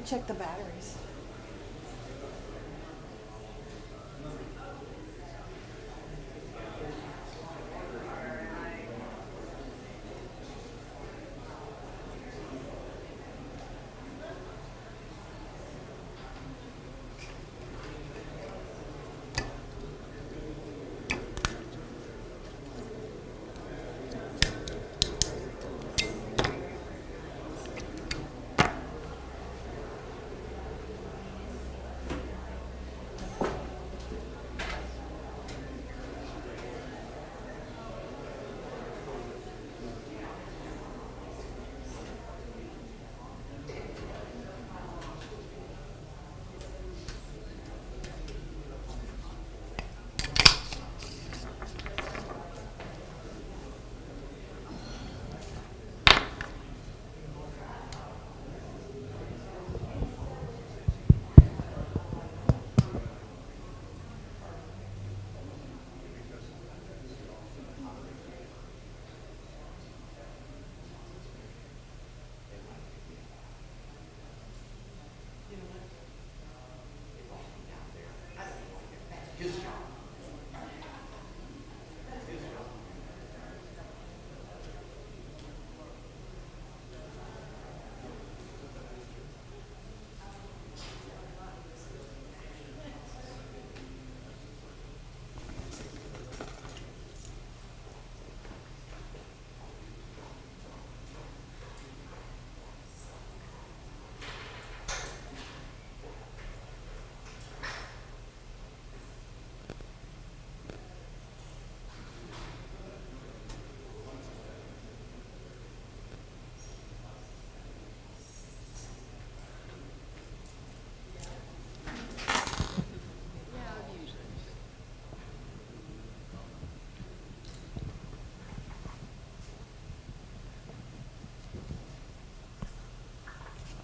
check the batteries.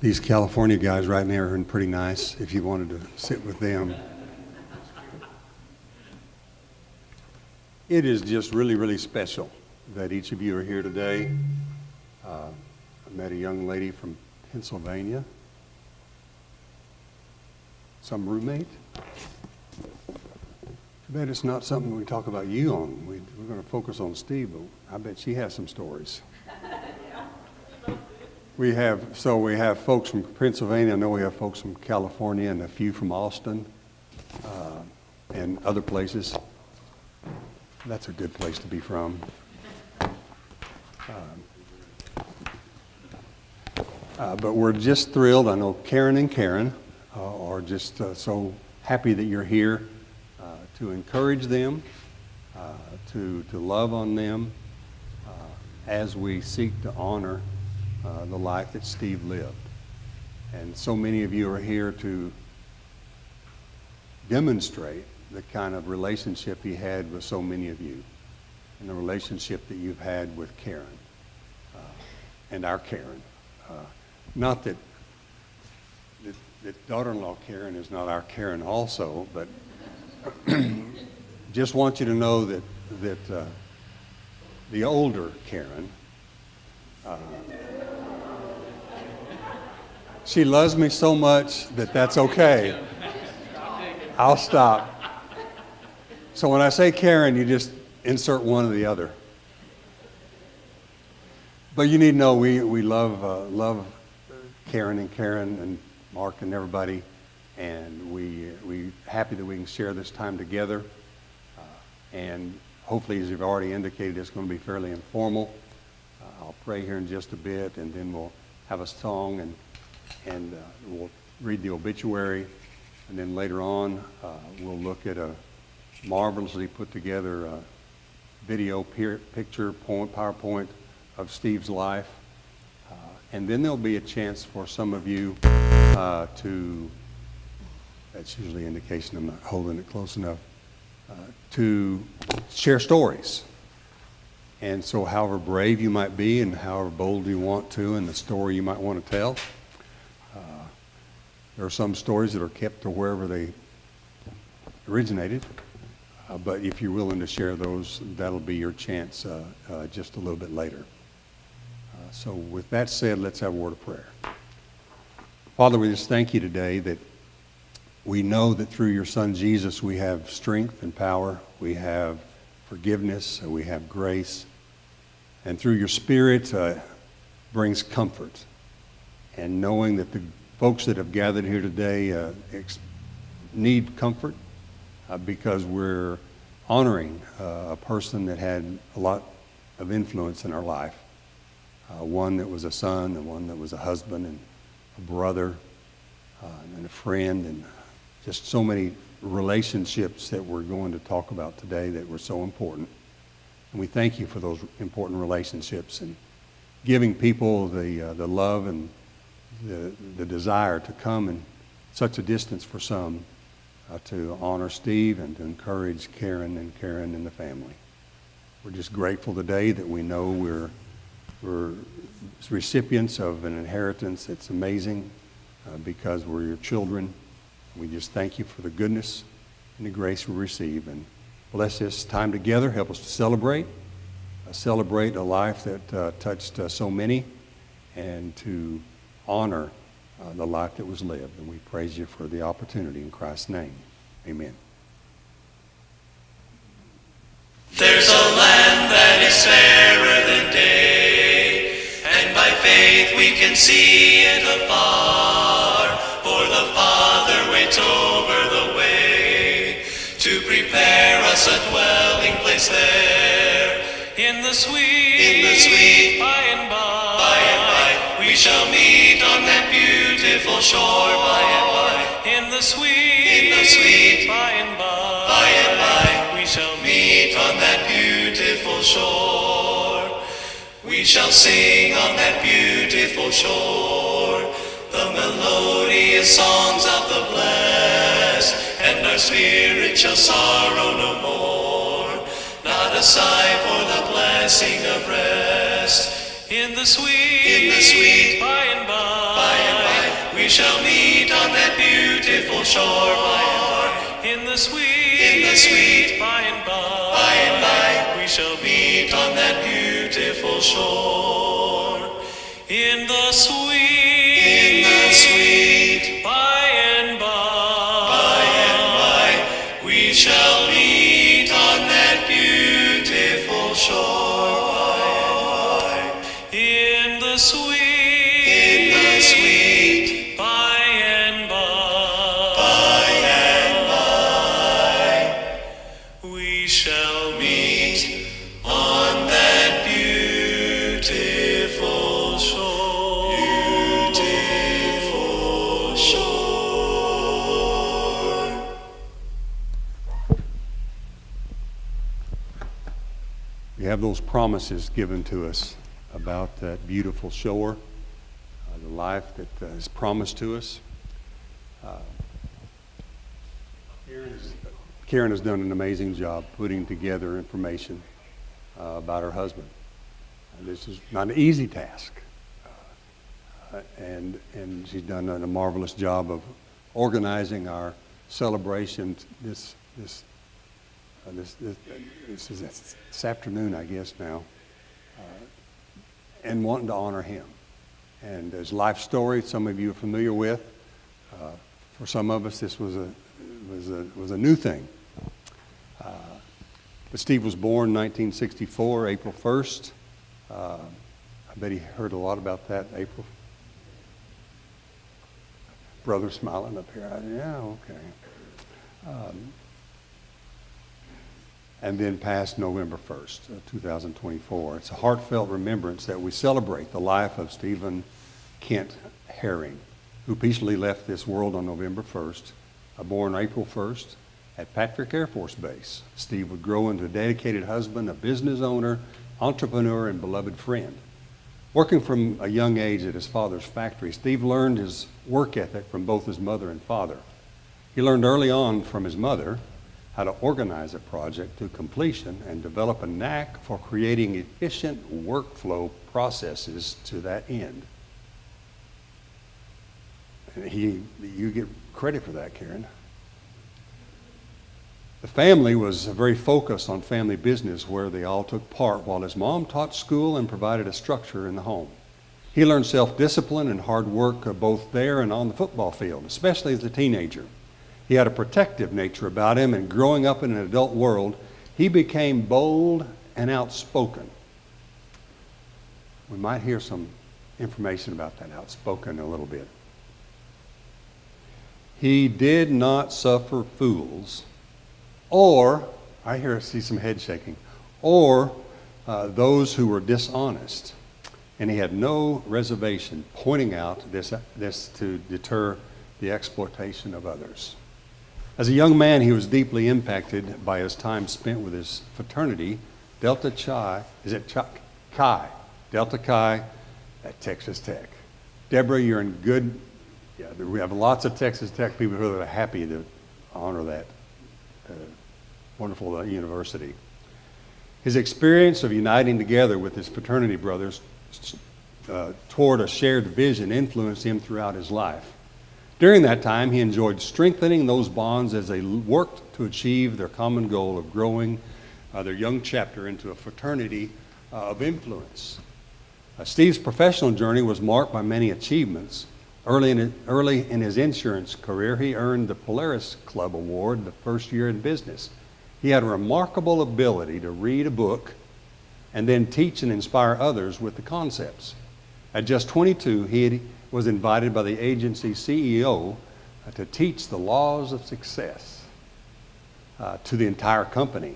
These California guys right now are pretty nice if you wanted to sit with them. It is just really, really special that each of you are here today. I met a young lady from Pennsylvania. Some roommate. Too bad it's not something we talk about you on. We're going to focus on Steve, but I bet she has some stories. We have folks from Pennsylvania. I know we have folks from California and a few from Austin and other places. That's a good place to be from. But we're just thrilled. I know Karen and Karen are just so happy that you're here to encourage them, to love on them as we seek to honor the life that Steve lived. And so many of you are here to demonstrate the kind of relationship he had with so many of you, and the relationship that you've had with Karen and our Karen. Not that daughter-in-law Karen is not our Karen also, but just want you to know that the older Karen, she loves me so much that that's okay. I'll stop. So when I say Karen, you just insert one or the other. But you need to know we love Karen and Mark and everybody, and we happy that we can share this time together. And hopefully, as you've already indicated, it's going to be fairly informal. I'll pray here in just a bit, and then we'll have a song, and we'll read the obituary, and then later on we'll look at a marvelously put together video picture PowerPoint of Steve's life, and then there'll be a chance for some of you to, that's usually an indication I'm not holding it close enough, to share stories. And so however brave you might be and however bold you want to and the story you might want to tell, there are some stories that are kept to wherever they originated. But if you're willing to share those, that'll be your chance just a little bit later. So with that said, let's have a word of prayer. Father, we just thank you today that we know that through your Son Jesus we have strength and power, we have forgiveness, we have grace, and through your Spirit brings comfort. And knowing that the folks that have gathered here today need comfort because we're honoring a person that had a lot of influence in our life. One that was a son, and one that was a husband, and a brother, and a friend, and just so many relationships that we're going to talk about today that were so important. And we thank you for those important relationships and giving people the love and the desire to come in such a distance for some to honor Steve and to encourage Karen and the family. We're just grateful today that we know we're recipients of an inheritance that's amazing because we're your children. We just thank you for the goodness and the grace we receive. And bless this time together. Help us to celebrate a life that touched so many, and to honor the life that was lived. And we praise you for the opportunity in Christ's name. Amen. There's a land that is fairer than day, and by faith we can see it afar, for the Father waits over the way to prepare us a dwelling place there. In the sweet by and by, we shall meet on that beautiful shore by and by. In the sweet by and by, we shall meet on that beautiful shore. We shall sing on that beautiful shore the melodious songs of the blessed, and our spirit shall sorrow no more, not a sigh for the blessing of rest. In the sweet by and by, we shall meet on that beautiful shore by and by. In the sweet by and by, we shall meet on that beautiful shore. In the sweet by and by, we shall meet on that beautiful shore. In the sweet by and by, we shall meet on that beautiful shore. Beautiful shore. We have those promises given to us about that beautiful shore, the life that is promised to us. Karen has done an amazing job putting together information about her husband. This is not an easy task, and she's done a marvelous job of organizing our celebration this afternoon, I guess now, and wanting to honor him. And his life story, some of you are familiar with. For some of us, this was a new thing. But Steve was born 1964, April 1st. I bet he heard a lot about that, April. Brother smiling up here. Yeah, okay. And then passed November 1st, 2024. It's a heartfelt remembrance that we celebrate the life of Stephen Kent Herring, who peacefully left this world on November 1st, born April 1st at Patrick Air Force Base. Steve would grow into a dedicated husband, a business owner, entrepreneur, and beloved friend. Working from a young age at his father's factory, Steve learned his work ethic from both his mother and father. He learned early on from his mother how to organize a project to completion and develop a knack for creating efficient workflow processes to that end. And you get credit for that, Karen. The family was very focused on family business where they all took part while his mom taught school and provided a structure in the home. He learned self-discipline and hard work both there and on the football field, especially as a teenager. He had a protective nature about him, and growing up in an adult world, he became bold and outspoken. We might hear some information about that outspoken in a little bit. He did not suffer fools, or, I see some head shaking, or those who were dishonest. And he had no reservation pointing out this to deter the exploitation of others. As a young man, he was deeply impacted by his time spent with his fraternity, Delta Chi, Delta Chi at Texas Tech. Deborah, you're in good, we have lots of Texas Tech people who are happy to honor that wonderful university. His experience of uniting together with his fraternity brothers toward a shared vision influenced him throughout his life. During that time, he enjoyed strengthening those bonds as they worked to achieve their common goal of growing their young chapter into a fraternity of influence. Steve's professional journey was marked by many achievements. Early in his insurance career, he earned the Polaris Club Award the first year in business. He had a remarkable ability to read a book and then teach and inspire others with the concepts. At just 22, he was invited by the agency's CEO to teach the laws of success to the entire company,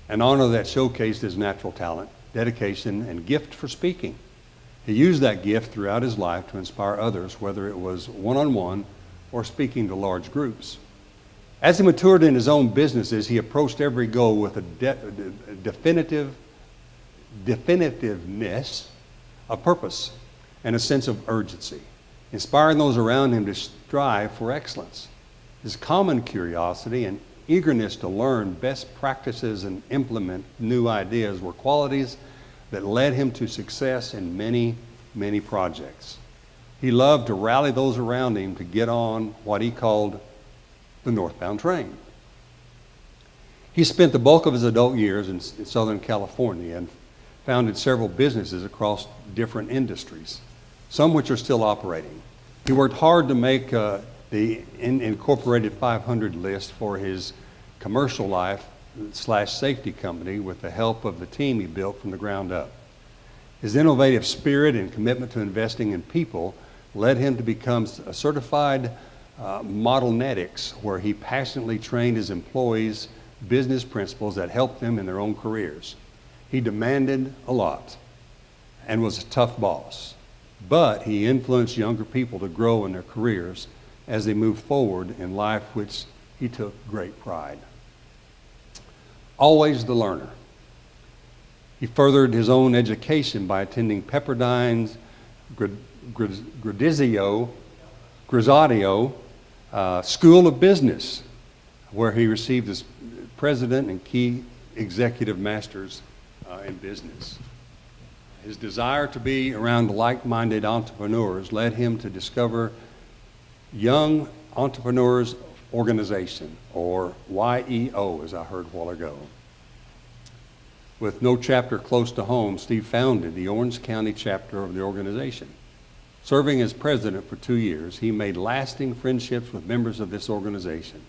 an honor that showcased his natural talent, dedication, and gift for speaking. He used that gift throughout his life to inspire others, whether it was one-on-one or speaking to large groups. As he matured in his own businesses, he approached every goal with a definitiveness of purpose and a sense of urgency, inspiring those around him to strive for excellence. His common curiosity and eagerness to learn best practices and implement new ideas were qualities that led him to success in many, many projects. He loved to rally those around him to get on what he called the northbound train. He spent the bulk of his adult years in Southern California and founded several businesses across different industries, some which are still operating. He worked hard to make the Incorporated 500 list for his commercial life / safety company with the help of the team he built from the ground up. His innovative spirit and commitment to investing in people led him to become a certified modelnetics, where he passionately trained his employees business principles that helped them in their own careers. He demanded a lot and was a tough boss, but he influenced younger people to grow in their careers as they moved forward in life, which he took great pride. Always the learner. He furthered his own education by attending Pepperdine's Grisadio School of Business, where he received his president and key executive masters in business. His desire to be around like-minded entrepreneurs led him to discover Young Entrepreneurs Organization, or YEO, as I heard a while ago. With no chapter close to home, Steve founded the Orange County chapter of the organization. Serving as president for 2 years, he made lasting friendships with members of this organization.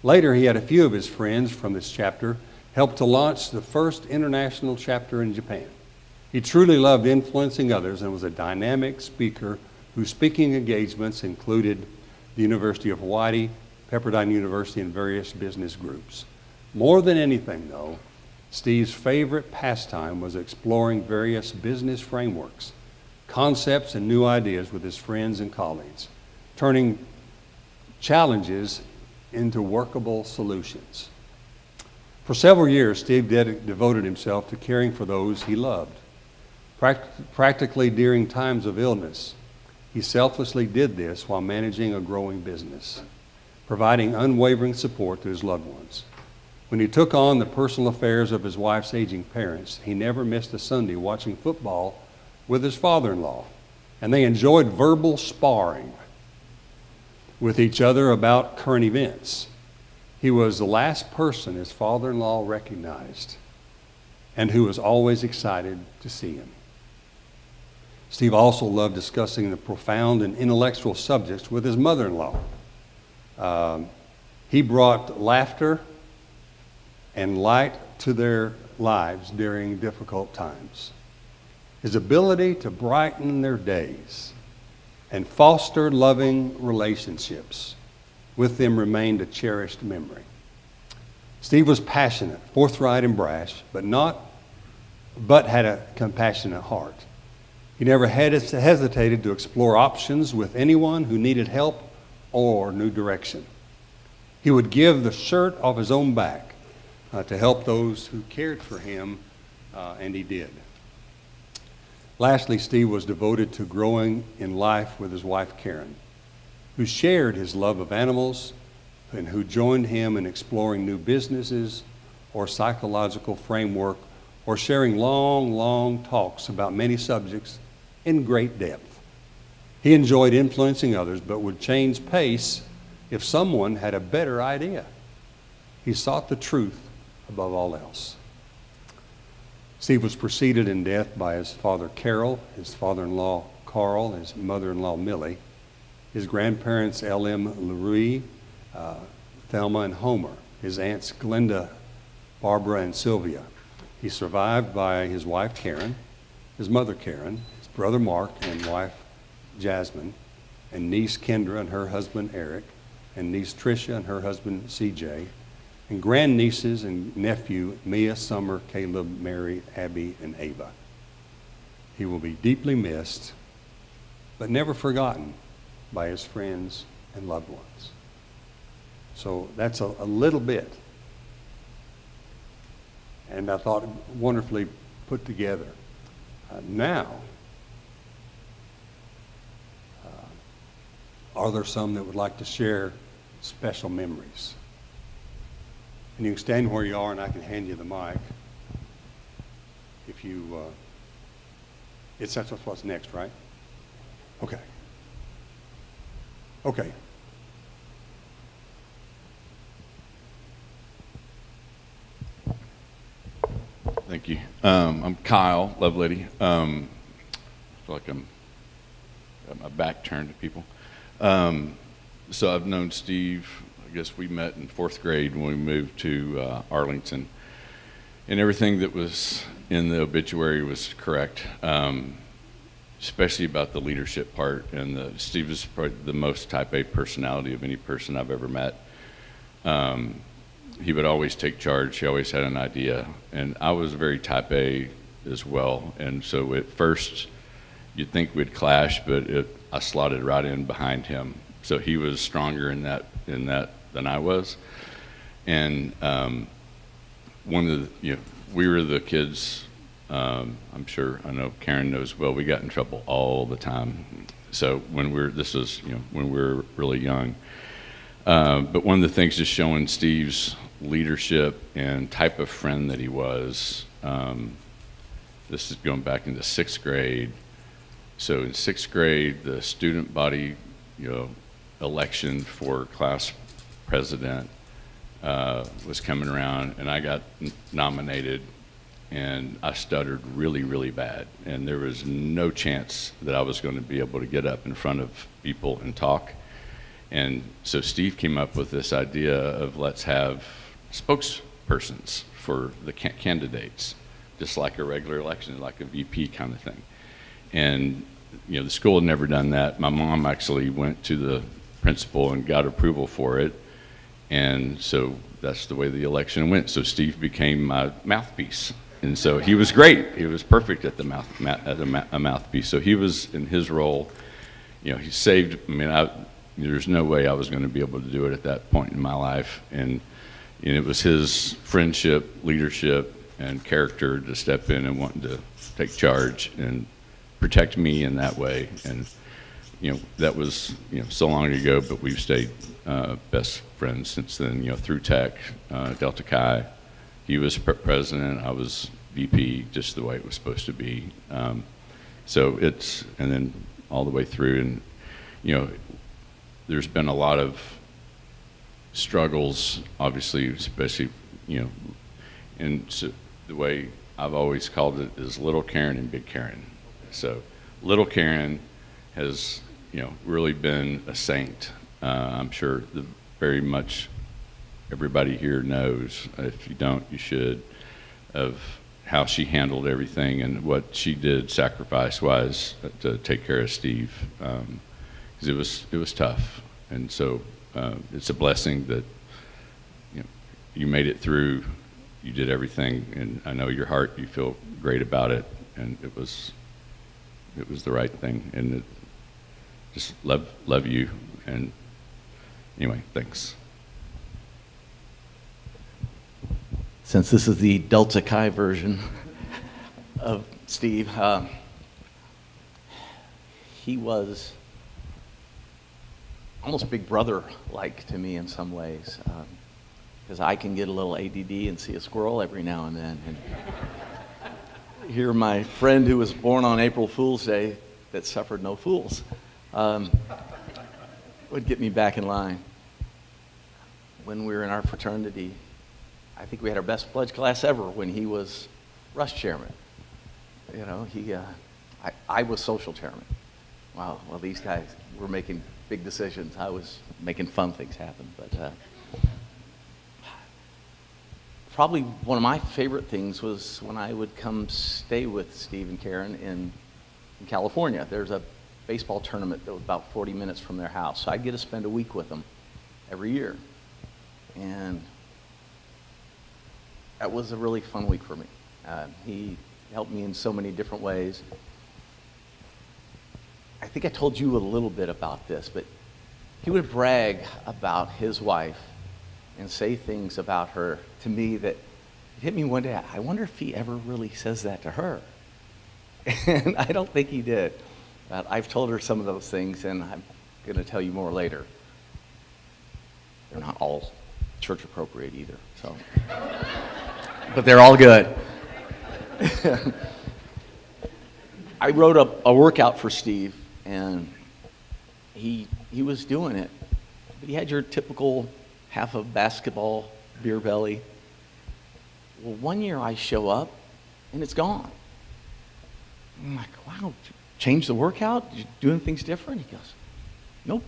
Later, he had a few of his friends from this chapter help to launch the first international chapter in Japan. He truly loved influencing others and was a dynamic speaker whose speaking engagements included the University of Hawaii, Pepperdine University, and various business groups. More than anything, though, Steve's favorite pastime was exploring various business frameworks, concepts, and new ideas with his friends and colleagues, turning challenges into workable solutions. For several years, Steve devoted himself to caring for those he loved. Practically during times of illness, he selflessly did this while managing a growing business, providing unwavering support to his loved ones. When he took on the personal affairs of his wife's aging parents, he never missed a Sunday watching football with his father-in-law, and they enjoyed verbal sparring with each other about current events. He was the last person his father-in-law recognized and who was always excited to see him. Steve also loved discussing the profound and intellectual subjects with his mother-in-law. He brought laughter and light to their lives during difficult times. His ability to brighten their days and foster loving relationships with them remained a cherished memory. Steve was passionate, forthright, and brash, but had a compassionate heart. He never hesitated to explore options with anyone who needed help or new direction. He would give the shirt off his own back to help those who cared for him, and he did. Lastly, Steve was devoted to growing in life with his wife, Karen, who shared his love of animals and who joined him in exploring new businesses or psychological framework or sharing long, long talks about many subjects in great depth. He enjoyed influencing others, but would change pace if someone had a better idea. He sought the truth above all else. Steve was preceded in death by his father, Carol, his father-in-law, Carl, his mother-in-law, Millie, his grandparents, L.M. LaRue, Thelma and Homer, his aunts, Glenda, Barbara, and Sylvia. He's survived by his wife, Karen, his mother, Karen, his brother, Mark, and wife, Jasmine, and niece, Kendra, and her husband, Eric, and niece, Tricia, and her husband, CJ, and grandnieces and nephew, Mia, Summer, Caleb, Mary, Abby, and Ava. He will be deeply missed, but never forgotten by his friends and loved ones. So that's a little bit. And I thought wonderfully put together. Now, are there some that would like to share special memories? And you can stand where you are and I can hand you the mic. If you, that's what's next, right? Okay. Okay. Thank you. I'm Kyle, Lovelady. I feel like I'm got my back turned to people. So I've known Steve. I guess we met in 4th grade when we moved to Arlington, and everything that was in the obituary was correct, especially about the leadership part. And Steve is probably the most type A personality of any person I've ever met. He would always take charge. He always had an idea, and I was very type A as well. And so at first, you'd think we'd clash, but I slotted right in behind him. So he was stronger in that than I was. And one of the, we were the kids. I'm sure I know Karen knows well. We got in trouble all the time. So when this was when we were really young. But one of the things just showing Steve's leadership and type of friend that he was. This is going back into 6th grade. So in 6th grade, the student body, election for class president was coming around, and I got nominated, and I stuttered really, really bad, and there was no chance that I was going to be able to get up in front of people and talk. And so Steve came up with this idea of let's have spokespersons for the candidates, just like a regular election, like a VP kind of thing. And the school had never done that. My mom actually went to the principal and got approval for it, and so that's the way the election went. So Steve became my mouthpiece, and so he was great. He was perfect at a mouthpiece. So he was in his role. He saved. There's no way I was going to be able to do it at that point in my life, and it was his friendship, leadership, and character to step in and wanting to take charge and protect me in that way. And that was so long ago, but we've stayed best friends since then. Through Tech, Delta Chi, he was president, I was VP, just the way it was supposed to be. So and then all the way through, and there's been a lot of struggles, obviously, especially, and so the way I've always called it is little Karen and big Karen. So little Karen has, really been a saint. I'm sure very much everybody here knows. If you don't, you should, of how she handled everything and what she did sacrifice-wise to take care of Steve, because it was tough. And so it's a blessing that you made it through. You did everything, and I know your heart, you feel great about it, and it was the right thing. And just love you. And anyway, thanks. Since this is the Delta Chi version of Steve, he was almost big brother-like to me in some ways, because I can get a little ADD and see a squirrel every now and then. And hear my friend who was born on April Fool's Day that suffered no fools would get me back in line. When we were in our fraternity, I think we had our best pledge class ever when he was Rush chairman. I was social chairman. Wow, well, these guys were making big decisions. I was making fun things happen. But probably one of my favorite things was when I would come stay with Steve and Karen in California. There's a baseball tournament that was about 40 minutes from their house. So I'd get to spend a week with them every year. And that was a really fun week for me. He helped me in so many different ways. I think I told you a little bit about this, but he would brag about his wife and say things about her to me that it hit me one day. I wonder if he ever really says that to her. And I don't think he did. But I've told her some of those things, and I'm going to tell you more later. They're not all church appropriate either, so. But they're all good. I wrote a workout for Steve, and he was doing it. But he had your typical half of basketball beer belly. Well, one year I show up, and it's gone. I'm like, wow, change the workout? You doing things different? He goes, nope.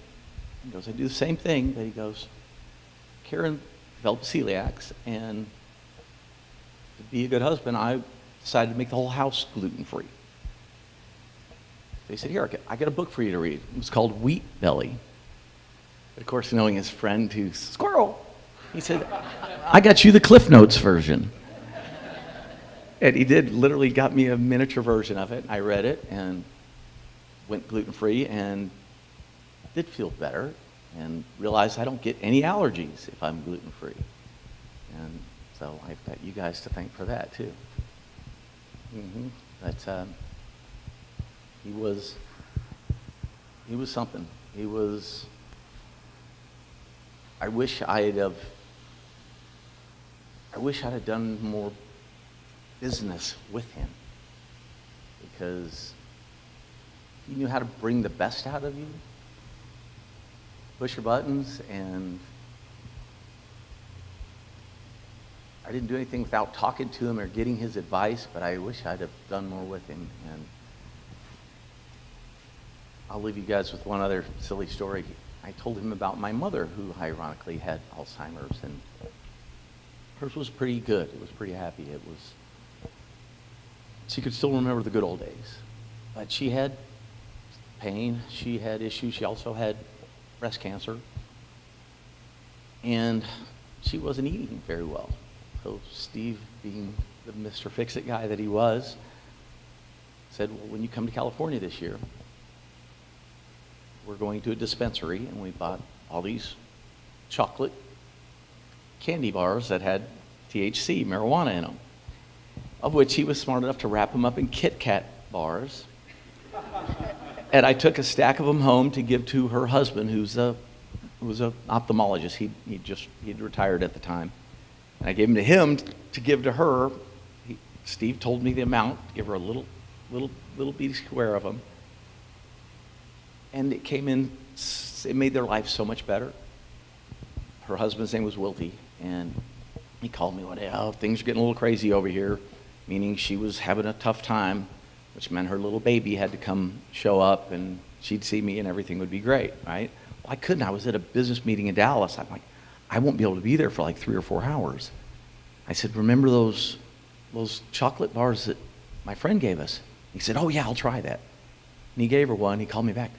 He goes, I do the same thing, but he goes, Karen developed celiacs, and to be a good husband, I decided to make the whole house gluten-free. They said, here, I got a book for you to read. It was called Wheat Belly. But of course, knowing his friend who's squirrel, he said, I got you the Cliff Notes version. And he did literally got me a miniature version of it. I read it and went gluten-free and did feel better and realized I don't get any allergies if I'm gluten-free. And so I've got you guys to thank for that too. But he was something. I wish I'd have done more business with him, because he knew how to bring the best out of you, push your buttons, and I didn't do anything without talking to him or getting his advice, but I wish I'd have done more with him. And I'll leave you guys with one other silly story. I told him about my mother, who ironically had Alzheimer's, and hers was pretty good. It was pretty happy. She could still remember the good old days. But she had pain. She had issues. She also had breast cancer. And she wasn't eating very well. So Steve, being the Mr. Fix-It guy that he was, said, well, when you come to California this year, we're going to a dispensary, and we bought all these chocolate candy bars that had THC, marijuana in them, of which he was smart enough to wrap them up in Kit Kat bars. And I took a stack of them home to give to her husband, who was an ophthalmologist. He'd retired at the time. And I gave them to him to give to her. Steve told me the amount, to give her a little bitty square of them. And it made their life so much better. Her husband's name was Wilty, and he called me one day, oh, things are getting a little crazy over here, meaning she was having a tough time which meant her little baby had to come show up and she'd see me and everything would be great, right? Well, I couldn't. I was at a business meeting in Dallas. I'm like, I won't be able to be there for like 3 or 4 hours. I said, remember those chocolate bars that my friend gave us? He said, oh yeah, I'll try that. And he gave her one. He called me back.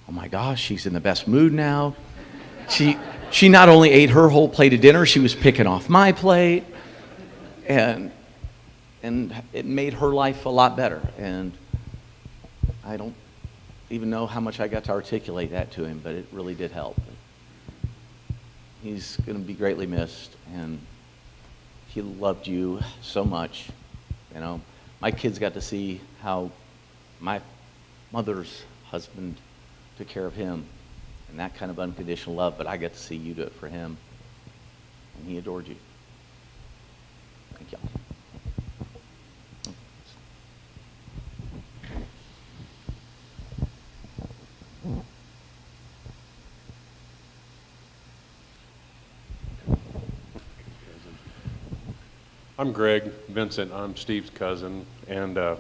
Oh my gosh, she's in the best mood now. She not only ate her whole plate of dinner, she was picking off my plate. And it made her life a lot better. And I don't even know how much I got to articulate that to him, but it really did help. He's going to be greatly missed, and he loved you so much. You know, my kids got to see how my mother's husband took care of him, and that kind of unconditional love, but I got to see you do it for him, and he adored you. Thank y'all. I'm Greg Vincent. I'm Steve's cousin, and that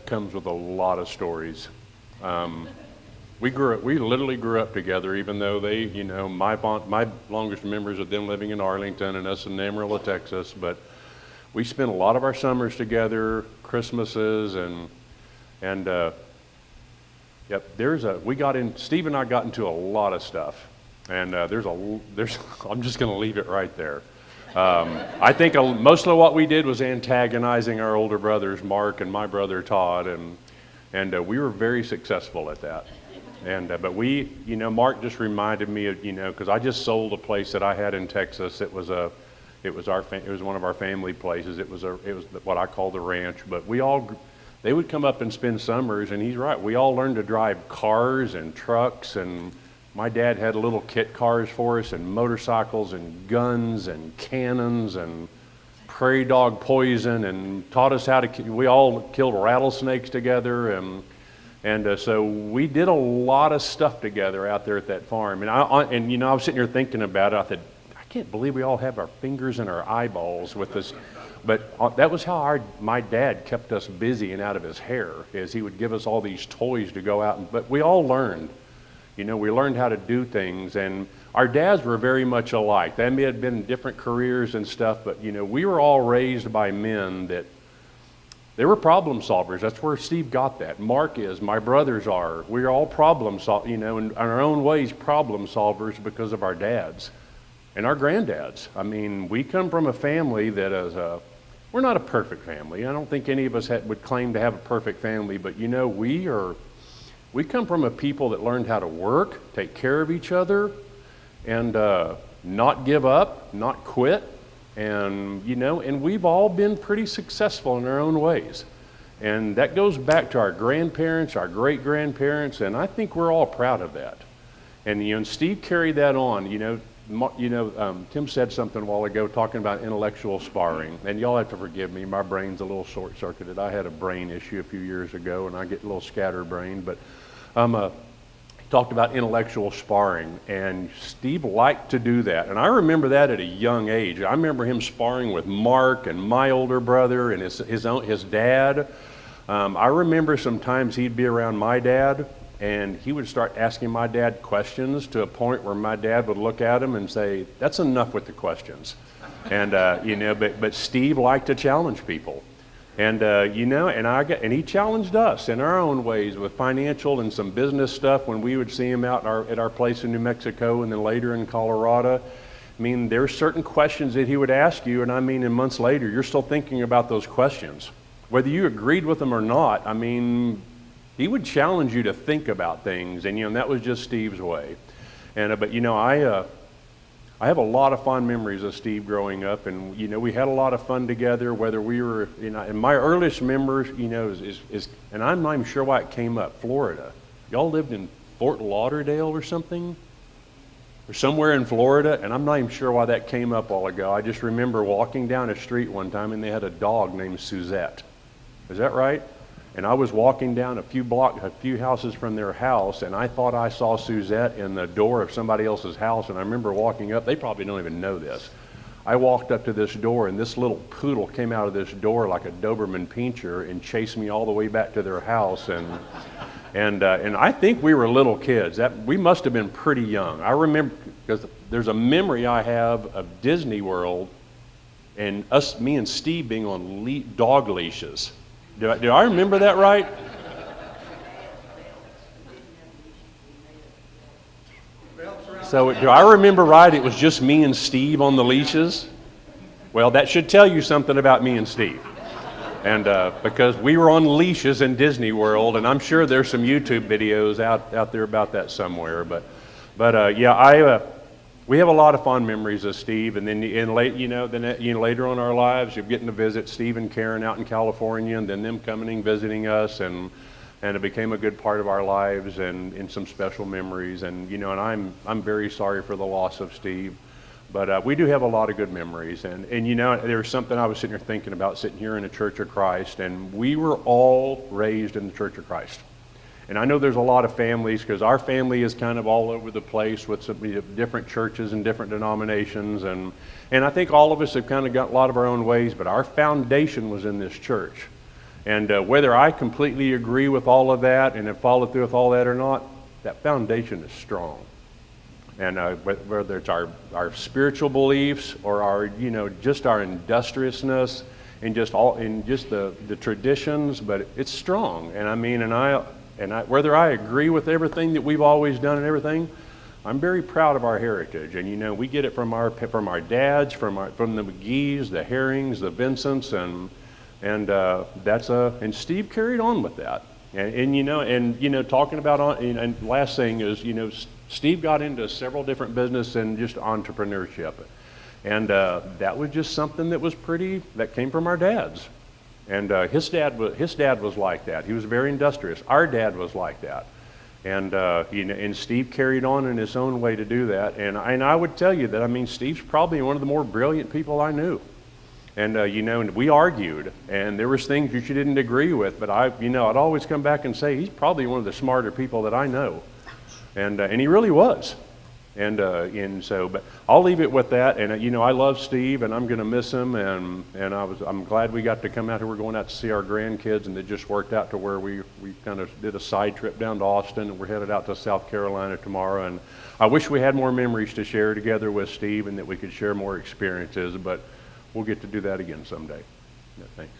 comes with a lot of stories. We literally grew up together, even though they, you know, my longest memories of them living in Arlington and us in Amarillo, Texas. But we spent a lot of our summers together, Christmases, and yep. Steve and I got into a lot of stuff, and I'm just going to leave it right there. I think most of what we did was antagonizing our older brothers, Mark and my brother Todd, and we were very successful at that. But we, you know, Mark just reminded me of, you know, because I just sold a place that I had in Texas. It was one of our family places. It was what I call the ranch. But they would come up and spend summers, and he's right. We all learned to drive cars and trucks, and my dad had little kit cars for us, and motorcycles and guns and cannons and prairie dog poison, and taught us we all killed rattlesnakes together, and so we did a lot of stuff together out there at that farm. And you know, I was sitting here thinking about it. I thought, I can't believe we all have our fingers in our eyeballs with this. But that was how my dad kept us busy and out of his hair, is he would give us all these toys to go out. But we all learned. You know, we learned how to do things, and our dads were very much alike. They may have been different careers and stuff, but, you know, we were all raised by men that they were problem solvers. That's where Steve got that. Mark is, my brothers are. We're all you know, in our own ways, problem solvers because of our dads and our granddads. I mean, we come from a family that is we're not a perfect family. I don't think any of us would claim to have a perfect family, but, you know, we come from a people that learned how to work, take care of each other, and not give up, not quit. And, you know, and we've all been pretty successful in our own ways. And that goes back to our grandparents, our great-grandparents, and I think we're all proud of that. And, you know, and Steve carried that on. Tim said something a while ago talking about intellectual sparring. And y'all have to forgive me, my brain's a little short-circuited. I had a brain issue a few years ago, and I get a little scatterbrained. But talked about intellectual sparring, and Steve liked to do that. And I remember that at a young age. I remember him sparring with Mark and my older brother and his dad. I remember sometimes he'd be around my dad, and he would start asking my dad questions to a point where my dad would look at him and say, "That's enough with the questions." And you know, but Steve liked to challenge people. And you know, and he challenged us in our own ways with financial and some business stuff when we would see him out at our place in New Mexico and then later in Colorado. I mean, there's certain questions that he would ask you, and I mean, in months later, you're still thinking about those questions. Whether you agreed with them or not, I mean, he would challenge you to think about things, and you know, and that was just Steve's way. And but you know, I have a lot of fond memories of Steve growing up, and you know, we had a lot of fun together. Whether we were, you know, and my earliest memories, you know, is and I'm not even sure why it came up. Florida. Y'all lived in Fort Lauderdale or something, or somewhere in Florida, and I'm not even sure why that came up all ago. I just remember walking down a street one time, and they had a dog named Suzette. Is that right? And I was walking down a few houses from their house, and I thought I saw Suzette in the door of somebody else's house, and I remember walking up. They probably don't even know this. I walked up to this door, and this little poodle came out of this door like a Doberman Pinscher and chased me all the way back to their house. And I think we were little kids. We must have been pretty young. I remember, because there's a memory I have of Disney World and me and Steve being on dog leashes. Do I remember that right? So do I remember right? It was just me and Steve on the leashes? Well, that should tell you something about me and Steve. And because we were on leashes in Disney World, and I'm sure there's some YouTube videos out there about that somewhere. But we have a lot of fond memories of Steve. And then later on in our lives, you're getting to visit Steve and Karen out in California, and then them coming and visiting us, and it became a good part of our lives and some special memories. And I'm very sorry for the loss of Steve. But we do have a lot of good memories. And there's something I was sitting here thinking about, sitting here in the Church of Christ, and we were all raised in the Church of Christ. And I know there's a lot of families, because our family is kind of all over the place with some different churches and different denominations. And I think all of us have kind of got a lot of our own ways, but our foundation was in this church. And whether I completely agree with all of that and have followed through with all that or not, that foundation is strong. And whether it's our spiritual beliefs or our just our industriousness and just the traditions, but it's strong. And I mean, whether I agree with everything that we've always done and everything, I'm very proud of our heritage. And we get it from our dads, from the McGees, the Herrings, the Vincents, and Steve carried on with that. And talking about and last thing is Steve got into several different business and just entrepreneurship, and that was just something that came from our dads. And his dad was like that. He was very industrious. Our dad was like that, and Steve carried on in his own way to do that. And I would tell you that Steve's probably one of the more brilliant people I knew. And and we argued, and there was things that you didn't agree with, but I'd always come back and say he's probably one of the smarter people that I know, and he really was, and so. But I'll leave it with that. And I love Steve, and I'm going to miss him, and I'm glad we got to come out here. We're going out to see our grandkids, and it just worked out to where we kind of did a side trip down to Austin, and we're headed out to South Carolina tomorrow. And I wish we had more memories to share together with Steve, and that we could share more experiences, but we'll get to do that again someday. Yeah, thanks.